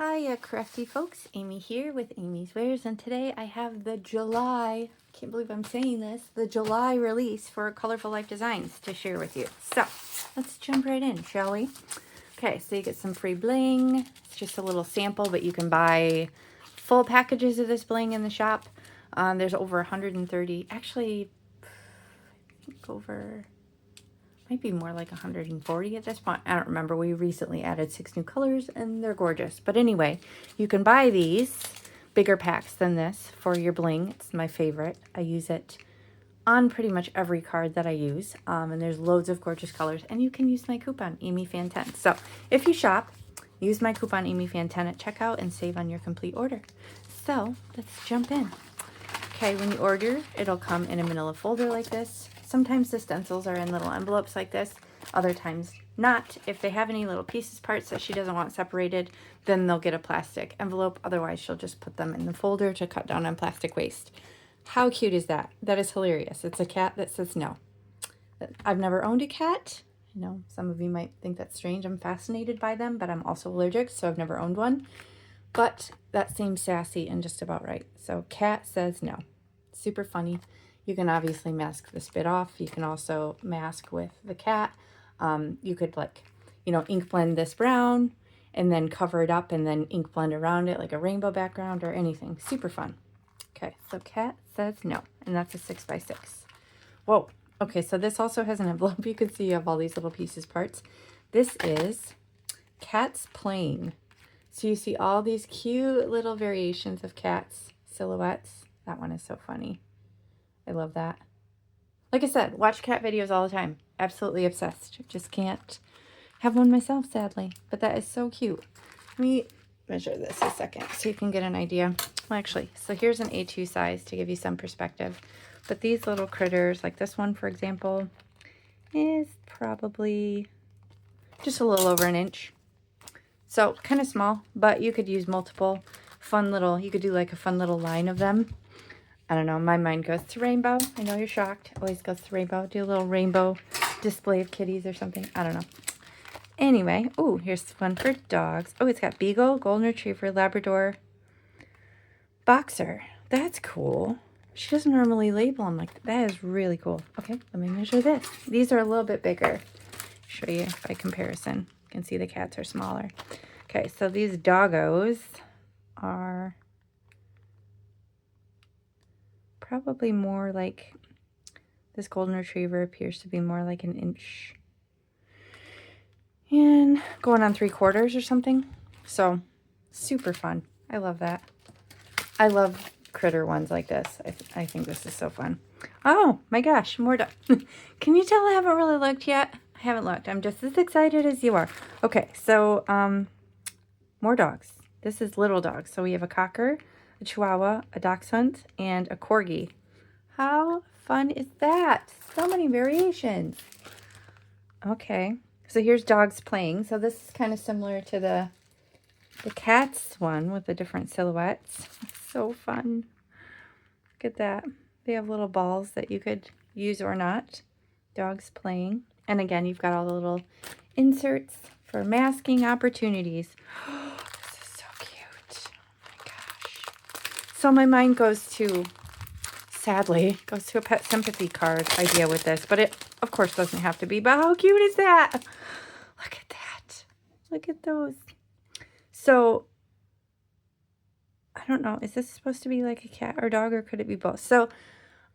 Hiya, crafty folks. Amy here with amyswares, and today I have the July, can't believe I'm saying this, the July release for Colorful Life Designs to share with you. So, let's jump right in, shall we? Okay, so you get some free bling. It's just a little sample, but you can buy full packages of this bling in the shop. There's over 130, actually, I think over... might be more like 140 at this point. I don't remember. We recently added 6 new colors and they're gorgeous. But anyway, you can buy these bigger packs than this for your bling. It's my favorite. I use it on pretty much every card that I use. And there's loads of gorgeous colors. And you can use my coupon, 𝗵𝗲𝗃10. So if you shop, use my coupon 𝗵𝗲𝗃10 at checkout and save on your complete order. So let's jump in. Okay, when you order, it'll come in a manila folder like this. Sometimes the stencils are in little envelopes like this, other times not. If they have any little pieces, parts that she doesn't want separated, then they'll get a plastic envelope. Otherwise, she'll just put them in the folder to cut down on plastic waste. How cute is that? That is hilarious. It's a cat that says no. I've never owned a cat. I know some of you might think that's strange. I'm fascinated by them, but I'm also allergic, so I've never owned one. But that seems sassy and just about right. So cat says no. Super funny. You can obviously mask the spit off. You can also mask with the cat. You could ink blend this brown and then cover it up and then ink blend around it like a rainbow background or anything. Super fun. Okay, so cat says no, and that's a 6x6. Whoa. Okay, so this also has an envelope. You can see you have all these little pieces, parts. This is cats playing. So you see all these cute little variations of cats silhouettes. That one is so funny. I love that. Like I said, watch cat videos all the time. Absolutely obsessed. Just can't have one myself, sadly. But that is so cute. Let me measure this a second so you can get an idea. Well, actually, so here's an A2 size to give you some perspective. But these little critters, like this one, for example, is probably just a little over an inch. So kind of small, but you could use multiple fun little, you could do like a fun little line of them. I don't know, my mind goes to rainbow. I know you're shocked. Always goes to rainbow. Do a little rainbow display of kitties or something. I don't know. Anyway, oh, here's one for dogs. Oh, it's got Beagle, Golden Retriever, Labrador, Boxer. That's cool. She doesn't normally label them like that. That is really cool. Okay, let me measure this. These are a little bit bigger. Show you by comparison. You can see the cats are smaller. Okay, so these doggos are probably more like, this Golden Retriever appears to be more like an inch and going on 3/4 or something. So super fun. I love that. I love critter ones like this. I think this is so fun. Oh my gosh, more dogs. Can you tell I haven't really looked yet? I haven't looked. I'm just as excited as you are. Okay, so more dogs. This is little dogs. So we have a cocker, a chihuahua, a dachshund, and a corgi. How fun is that? So many variations. Okay, so here's dogs playing. So this is kind of similar to the cats one with the different silhouettes. So fun. Look at that. They have little balls that you could use or not. Dogs playing. And again, you've got all the little inserts for masking opportunities. This is so cute. Oh my gosh. So my mind goes to, sadly, goes to a pet sympathy card idea with this. But it, of course, doesn't have to be. But how cute is that? Look at that. Look at those. So, I don't know. Is this supposed to be like a cat or dog, or could it be both? So,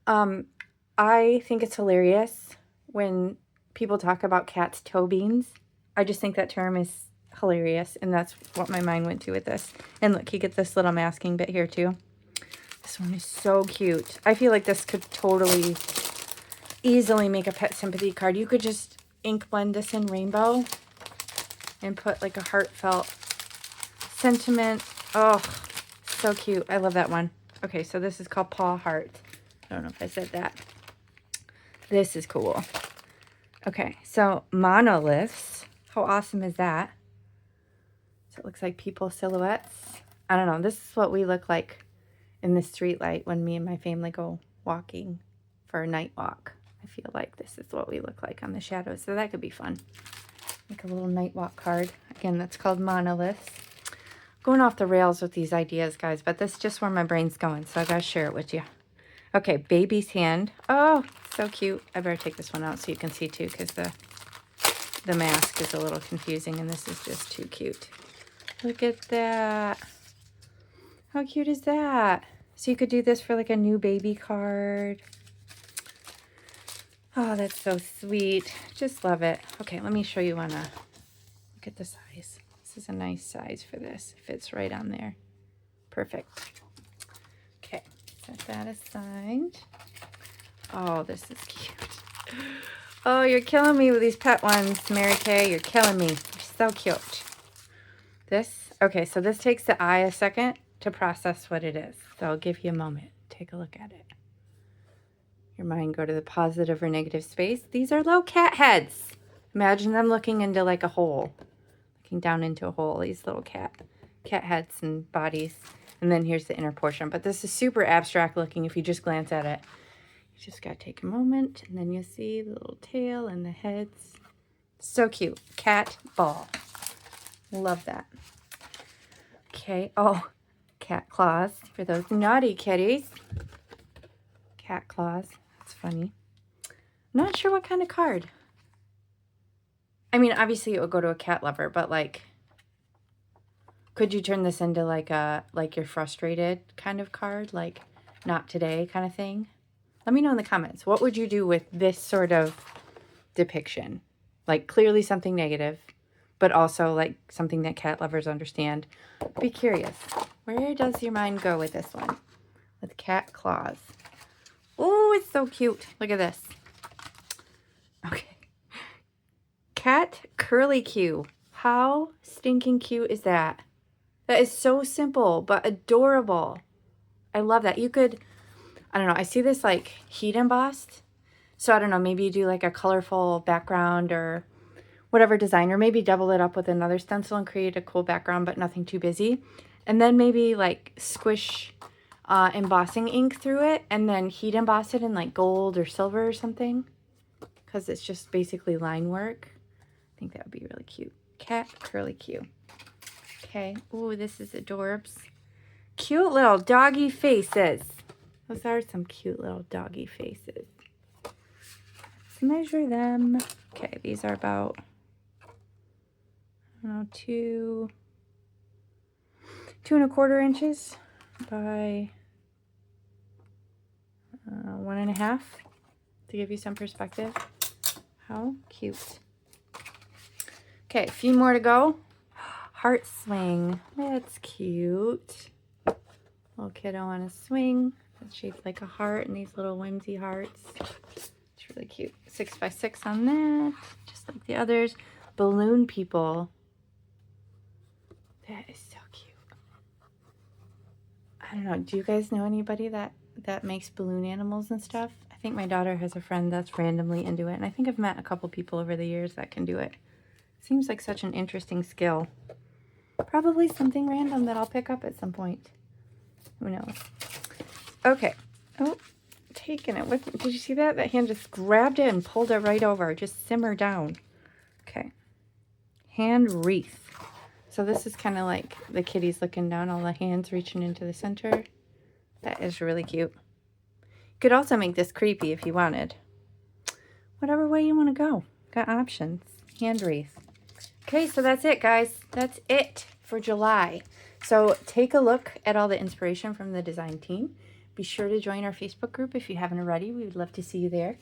I think it's hilarious when people talk about cats' toe beans. I just think that term is hilarious, and that's what my mind went to with this. And look, you get this little masking bit here too. This one is so cute. I feel like this could totally easily make a pet sympathy card. You could just ink blend this in rainbow and put like a heartfelt sentiment. Oh, so cute. I love that one. Okay, so this is called Paw Heart. I don't know if I said that. This is cool. Okay, so monoliths. How awesome is that? So it looks like people silhouettes. I don't know. This is what we look like in the street light when me and my family go walking for a night walk. I feel like this is what we look like on the shadows. So that could be fun. Like a little night walk card. Again, that's called monoliths. going off the rails with these ideas, guys, but that's just where my brain's going, so I gotta share it with you. Okay, baby's hand. Oh, so cute. I better take this one out so you can see too, because the mask is a little confusing, and this is just too cute. Look at that. How cute is that? So you could do this for like a new baby card. Oh, that's so sweet. Just love it. Okay, let me show you on a, look at the size. This is a nice size for this. It fits right on there. Perfect. Okay, set that aside. Oh, this is cute. Oh, you're killing me with these pet ones, Mary Kay. You're killing me. You're so cute. This, okay, so this takes the eye a second to process what it is. So I'll give you a moment. Take a look at it. Your mind go to the positive or negative space. These are little cat heads. Imagine them looking into like a hole. Looking down into a hole. These little cat heads and bodies. And then here's the inner portion. But this is super abstract looking if you just glance at it. You just got to take a moment. And then you'll see the little tail and the heads. So cute. Cat ball. Love that. Okay. Oh, cat claws for those naughty kitties. Cat claws. That's funny. I'm not sure what kind of card. I mean, obviously it would go to a cat lover, but like, could you turn this into like a, like you're frustrated kind of card? Like, not today kind of thing? Let me know in the comments. What would you do with this sort of depiction? Like, clearly something negative, but also like something that cat lovers understand. Be curious. Where does your mind go with this one? With cat claws. Oh, it's so cute. Look at this. Okay. 𝗵𝗵𝗃𝗀. How stinking cute is that? That is so simple, but adorable. I love that. You could, I don't know, I see this like heat embossed. So I don't know, maybe you do like a colorful background or whatever design, or maybe double it up with another stencil and create a cool background, but nothing too busy. And then maybe like squish embossing ink through it and then heat emboss it in like gold or silver or something, because it's just basically line work. I think that would be really cute. 𝗵𝗵𝗃𝗀. Okay. Ooh, this is adorbs. Cute little doggy faces. Those are some cute little doggy faces. Let's measure them. Okay, these are about, I don't know, 2.25 inches by 1.5 to give you some perspective. How cute. Okay, a few more to go. Heart swing. That's cute. Little kiddo on a swing. It's shaped like a heart and these little whimsy hearts. It's really cute. 6x6 on that, just like the others. Balloon people. That is so cute. I don't know. Do you guys know anybody that makes balloon animals and stuff? I think my daughter has a friend that's randomly into it, and I think I've met a couple people over the years that can do it. Seems like such an interesting skill. Probably something random that I'll pick up at some point. Who knows? Okay. Oh, taking it with me. Did you see that? That hand just grabbed it and pulled it right over. Just simmer down. Okay. Hand wreath. So this is kind of like the kitties looking down, all the hands reaching into the center. That is really cute. You could also make this creepy if you wanted. Whatever way you want to go. Got options. Hand wreath. Okay, so that's it, guys. That's it for July. So take a look at all the inspiration from the design team. Be sure to join our Facebook group if you haven't already. We would love to see you there.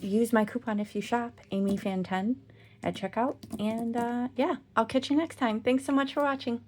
Use my coupon if you shop, AmyFan10 at checkout. And yeah, I'll catch you next time. Thanks so much for watching.